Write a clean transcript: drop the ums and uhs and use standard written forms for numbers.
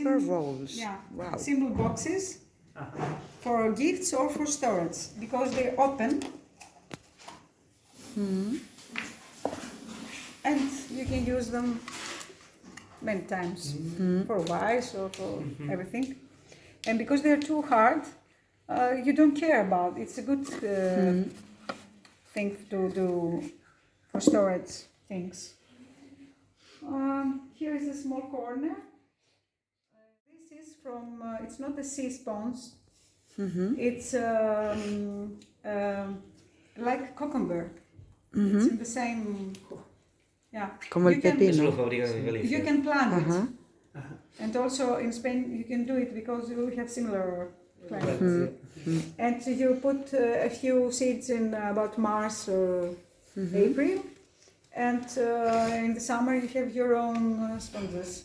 paper rolls. Yeah, Wow. simple boxes for gifts or for storage because they open. And you can use them many times for wires or for everything. And because they're too hard, you don't care about. It's a good thing to do for storage things. Here is a small corner. This is from, it's not the sea sponge. It's like cucumber. It's in the same, yeah. Como el pepino. You can plant it. And also in Spain you can do it because we have similar plants. And you put a few seeds in about March or April. And in the summer you have your own sponges.